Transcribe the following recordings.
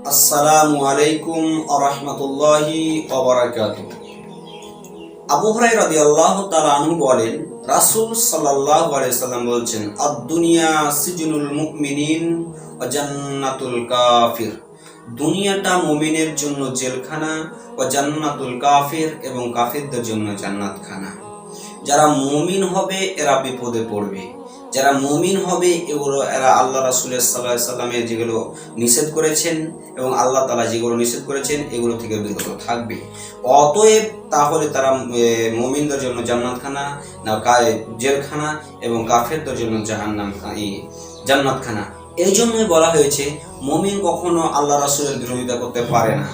আসসালামু আলাইকুম ওয়া রাহমাতুল্লাহি ওয়া বারাকাতুহু। আবু হুরায়রা রাদিয়াল্লাহু তাআলা আনহু বলেন, রাসূল সাল্লাল্লাহু আলাইহি সাল্লাম বলেছেন, আদ-দুনিয়া সিজনুল মুমিনিন ওয়া জান্নাতুল কাফির। দুনিয়াটা মুমিনের জন্য জেলখানা, ওয়া জান্নাতুল কাফির, এবং কাফিরদের জন্য জান্নাতখানা। যারা মুমিন হবে এরা বিপদে পড়বে, যারা মুমিন হবে এরা আল্লাহ রাসূলের সাল্লাল্লাহু আলাইহি সাল্লামের যেগুলো নিষেধ করেছেন এবং আল্লাহ তাআলা যেগুলো নিষেধ করেছেন এগুলো থেকে বিরত থাকবে। অতএব তাহলে তারা মুমিনদের জন্য জান্নাতখানা না জেলখানা, এবং কাফেরদের জন্য জান্নাতখানা। এই জন্যই বলা হয়েছে মুমিন কখনো আল্লাহ রাসূলের বিরোধিতা করতে পারে না।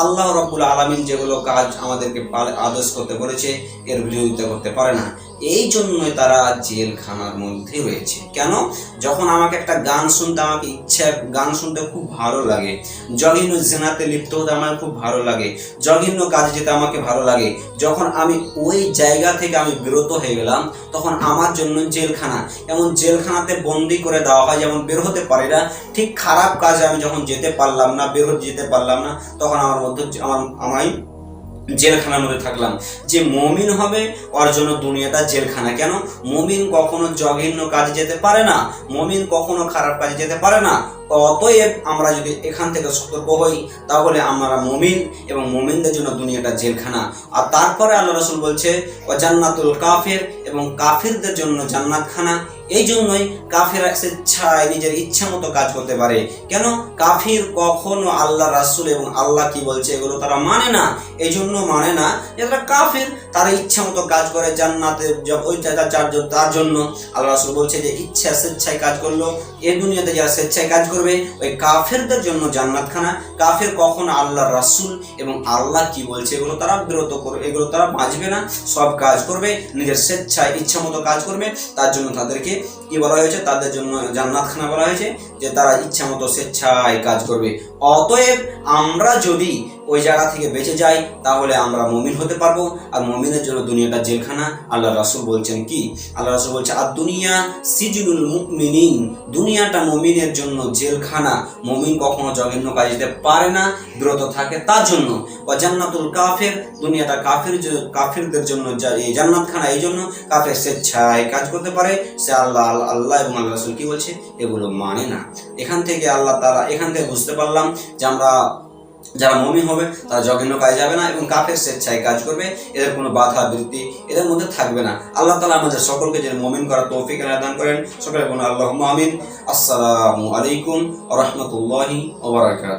আল্লাহ রাব্বুল আলামিন যেগুলো কাজ আমাদেরকে আদেশ করতে বলেছে এর বিরোধিতা করতে পারে না। এই জন্যই তারা জেলখানার মধ্যে রয়েছে। কেন? যখন আমাকে একটা গান শুনতে গান শুনতে খুব ভালো লাগে, জঘন্য জিনাতে লিপ্ত হতে আমার খুব ভালো লাগে, জঘন্য কাজে যেতে আমাকে ভালো লাগে, যখন আমি ওই জায়গা থেকে আমি বিরত হয়ে গেলাম তখন আমার জন্য জেলখানা। এমন জেলখানাতে বন্দি করে দেওয়া হয়, যেমন বের হতে পারি না, ঠিক খারাপ কাজে আমি যখন যেতে পারলাম না, যেতে পারলাম না, তখন আমার মধ্যে আমি জেলখানার মধ্যে থাকলাম। যে মুমিন হবে ওর জন্য দুনিয়াটা জেলখানা। কেন? মুমিন কখনো জঘন্য কাজে যেতে পারে না, মুমিন কখনো খারাপ কাজে যেতে পারে না। অতএব আমরা যদি এখান থেকে সতর্ক হই তাহলে আমরা মুমিন, এবং মুমিনদের জন্য দুনিয়াটা জেলখানা। আর তারপরে আল্লাহ রাসূল বলছে ওয়া জান্নাতুল কাফির, এবং কাফিরদের জন্য জান্নাতখানা। এই জন্যই কাফিররা স্বেচ্ছায় নিজের ইচ্ছা মতো কাজ করতে পারে। কেন? কাফির কখনো আল্লাহ রাসূল এবং আল্লাহ কি বলছে এগুলো তারা মানে না। এই জন্য মানে না যে তারা কাফির, তারা ইচ্ছা মতো কাজ করে জান্নাতে তার জন্য আল্লাহ রাসূল বলছে যে স্বেচ্ছায় কাজ করলো। এই দুনিয়াতে যারা স্বেচ্ছায় কাজ করবে ওই কাফেরদের জন্য জান্নাতখানা। কাফের কখনো আল্লাহ রাসূল এবং আল্লাহ কি বলছে এগুলো তারা বিরত করবে, এগুলো তারা বাঁচবে না, সব কাজ করবে নিজের স্বেচ্ছায় ইচ্ছা মতো কাজ করবে। তার জন্য তাদেরকে কি বলা হয়েছে? তাদের জন্য জান্নাতখানা বলা হয়েছে, যে তারা ইচ্ছা মতো স্বেচ্ছায় কাজ করবে। অতএব আমরা যদি ওই জায়গা থেকে বেঁচে যাই তাহলে আমরা মুমিন হতে পারবো। আর মুমিনের জন্য দুনিয়াটা জেলখানা। আল্লাহ রাসূল বলছেন কি? আল্লাহ রাসূল বলছে আদ-দুনিয়া সিজনুল মুমিনিন, দুনিয়াটা মুমিনের জন্য জেলখানা। মুমিন কখনো জঘন্য কাজ যেতে পারে না, বিরত থাকে তার জন্য। ওয়া জান্নাতুল কাফির, দুনিয়াটা কাফিরদের জন্য জান্নাতখানা। এই জন্য কাফের স্বেচ্ছায় কাজ করতে পারে, সে আল্লাহ এবং আল্লাহ রাসূল কি বলছে এগুলো মানে না। এখান থেকে বুঝতে পারলাম যে আমরা যারা মুমিন হবে তারা জঘন্য কাজে যাবে না, এবং কাফের স্বেচ্ছায় কাজ করবে, এদের কোনো বাধা বৃত্তি এদের মধ্যে থাকবে না। আল্লাহ তাআলা আমাদের সকলকে যেন মুমিন করার তৌফিক দান করেন। সকলে বলুন আল্লাহুম্মা আমিন। আসসালামু আলাইকুম ওয়া রাহমাতুল্লাহি ওয়া বারাকাতুহু।